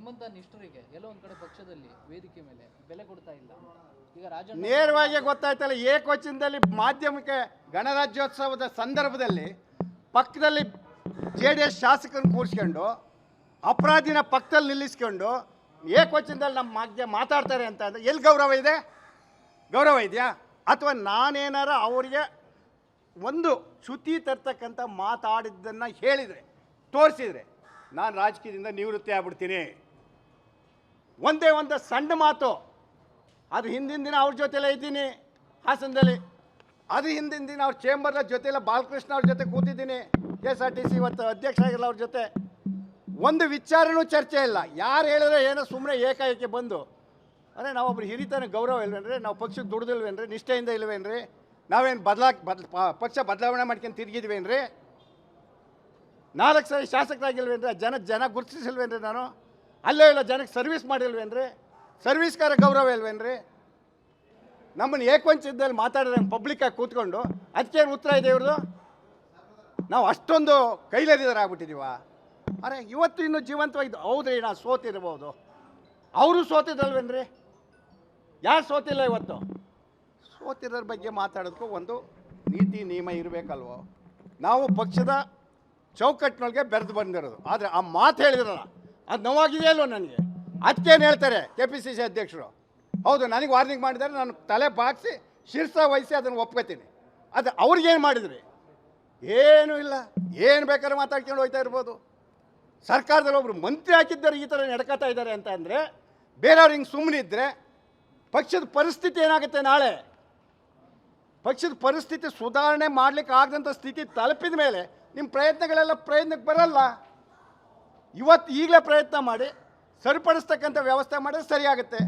ನಿಮ್ಮಂತ ನಿಷ್ಠರಿಗೆ ಎಲ್ಲೋ ಒಂದ್ ಕಡೆ ಪಕ್ಷದಲ್ಲಿ ವೇದಿಕೆ ಮೇಲೆ ಬೆಲೆ ಕೊಡ್ತಾ ಇಲ್ಲ. ಈಗ ರಾಜಣ್ಣ ನೇರವಾಗಿ ಗೊತ್ತಾಯ್ತಲ್ಲ, ಏಕವಚನದಲ್ಲಿ ಮಾಧ್ಯಮಿಕ ಗಣರಾಜ್ಯೋತ್ಸವದ ಸಂದರ್ಭದಲ್ಲಿ ಪಕ್ಕದಲ್ಲಿ JDS ಶಾಸಕರನ್ನು ಕೂರಿಸ್ಕೊಂಡು ಅಪರಾಧಿನ ಪಕ್ಕದಲ್ಲಿ ನಿಲ್ಲಿಸ್ಕೊಂಡು ಏಕವಚನದಲ್ಲಿ ನಮ್ಮ ಮಾಧ್ಯಮ ಮಾತಾಡ್ತಾರೆ ಅಂತ ಅಂದರೆ ಎಲ್ಲಿ ಗೌರವ ಇದೆ? ಗೌರವ ಇದೆಯಾ? ಅಥವಾ ನಾನೇನಾರ ಅವರಿಗೆ ಒಂದು ಚ್ಯುತಿ ತರ್ತಕ್ಕಂಥ ಮಾತಾಡಿದ್ದನ್ನು ಹೇಳಿದರೆ, ತೋರಿಸಿದರೆ ನಾನು ರಾಜಕೀಯದಿಂದ ನಿವೃತ್ತಿ ಆಗ್ಬಿಡ್ತೀನಿ. ಒಂದೇ ಒಂದು ಸಣ್ಣ ಮಾತು, ಅದು ಹಿಂದಿನ ದಿನ ಅವ್ರ ಜೊತೆಲೇ ಇದ್ದೀನಿ ಹಾಸನದಲ್ಲಿ, ಅದು ಹಿಂದಿನ ದಿನ ಅವ್ರ ಚೇಂಬರ್ನ ಜೊತೆಲ್ಲ ಬಾಲಕೃಷ್ಣ ಅವ್ರ ಜೊತೆ ಕೂತಿದ್ದೀನಿ, KSRTC ಇವತ್ತು ಅಧ್ಯಕ್ಷ ಆಗಿಲ್ಲ ಅವ್ರ ಜೊತೆ. ಒಂದು ವಿಚಾರನೂ ಚರ್ಚೆ ಇಲ್ಲ. ಯಾರು ಹೇಳಿದ್ರೆ ಏನೋ ಸುಮ್ಮನೆ ಏಕಾಏಕಿ ಬಂದು ಅಂದರೆ ನಾವೊಬ್ರು ಹಿರಿತನ ಗೌರವ ಇಲ್ವೇನ್ರಿ? ನಾವು ಪಕ್ಷಕ್ಕೆ ದುಡ್ದಿಲ್ವೇನ್ರಿ? ನಿಷ್ಠೆಯಿಂದ ಇಲ್ವೇನ್ರಿ? ನಾವೇನು ಪಕ್ಷ ಬದಲಾವಣೆ ಮಾಡ್ಕೊಂಡು ತಿರುಗಿದ್ವೇನ್ರಿ? 4 ಸರಿ ಶಾಸಕರಾಗಿಲ್ವೇನ್ರಿ? ಜನ ಗುರುತಿಸಿಲ್ವೇನ್ರಿ? ನಾನು ಅಲ್ಲೇ ಇಲ್ಲ ಜನಕ್ಕೆ ಸರ್ವಿಸ್ ಮಾಡಿಲ್ವೇನ್ರಿ? ಸರ್ವಿಸ್ಗಾರ ಗೌರವ ಇಲ್ವೇನ್ರಿ? ನಮ್ಮನ್ನು ಏಕವಂಚದಲ್ಲಿ ಮಾತಾಡಿದ್ರೆ ಪಬ್ಲಿಕ್ಕಾಗಿ ಕೂತ್ಕೊಂಡು ಅದಕ್ಕೇನು ಉತ್ತರ ಇದೆ ಇವ್ರದ್ದು? ನಾವು ಅಷ್ಟೊಂದು ಕೈಲೇರಿದಾರ ಆಗ್ಬಿಟ್ಟಿದ್ದೀವ? ಅರೆ ಇವತ್ತು ಇನ್ನೂ ಜೀವಂತವಾಗಿದ್ದು ಹೌದ್ರಿ, ನಾನು ಸೋತಿರ್ಬೋದು. ಅವರು ಸೋತಿದ್ದಲ್ವೇನ್ರಿ? ಯಾರು ಸೋತಿಲ್ಲ ಇವತ್ತು? ಸೋತಿರೋರ ಬಗ್ಗೆ ಮಾತಾಡೋದಕ್ಕೂ ಒಂದು ನೀತಿ ನಿಯಮ ಇರಬೇಕಲ್ವೋ? ನಾವು ಪಕ್ಷದ ಚೌಕಟ್ಟಿನೊಳಗೆ ಬೆರೆದು ಬಂದಿರೋದು. ಆದರೆ ಆ ಮಾತು ಹೇಳಿದ್ರಲ್ಲ, ಅದು ನೋವಾಗಿದೆಯಲ್ವ ನನಗೆ. ಅದಕ್ಕೇನು ಹೇಳ್ತಾರೆ KPCC ಅಧ್ಯಕ್ಷರು? ಹೌದು, ನನಗೆ ವಾರ್ನಿಂಗ್ ಮಾಡಿದ್ದಾರೆ, ನಾನು ತಲೆ ಬಾಗಿಸಿ ಶಿರ್ಸ ವಹಿಸಿ ಅದನ್ನು ಒಪ್ಕೋತೀನಿ. ಅದು ಅವ್ರಿಗೇನು ಮಾಡಿದ್ರಿ? ಏನೂ ಇಲ್ಲ, ಏನು ಬೇಕಾದ್ರೆ ಮಾತಾಡ್ಕೊಂಡು ಹೋಗ್ತಾ ಇರ್ಬೋದು. ಸರ್ಕಾರದಲ್ಲಿ ಒಬ್ಬರು ಮಂತ್ರಿ ಹಾಕಿದ್ದಾರೆ ಈ ಥರ ನಡ್ಕೋತಾ ಇದ್ದಾರೆ ಅಂತ ಅಂದರೆ ಬೇರೆಯವ್ರು ಹಿಂಗೆ ಸುಮ್ಮನಿದ್ದರೆ ಪಕ್ಷದ ಪರಿಸ್ಥಿತಿ ಏನಾಗುತ್ತೆ? ನಾಳೆ ಪಕ್ಷದ ಪರಿಸ್ಥಿತಿ ಸುಧಾರಣೆ ಮಾಡಲಿಕ್ಕೆ ಆಗದಂಥ ಸ್ಥಿತಿ ತಲುಪಿದ ಮೇಲೆ ನಿಮ್ಮ ಪ್ರಯತ್ನಕ್ಕೆ ಬರಲ್ಲ. ಈಗಲೇ ಪ್ರಯತ್ನ ಮಾಡಿ ಸರಿಪಡಿಸ್ತಕ್ಕಂಥ ವ್ಯವಸ್ಥೆ ಮಾಡಿದ್ರೆ ಸರಿಯಾಗುತ್ತೆ.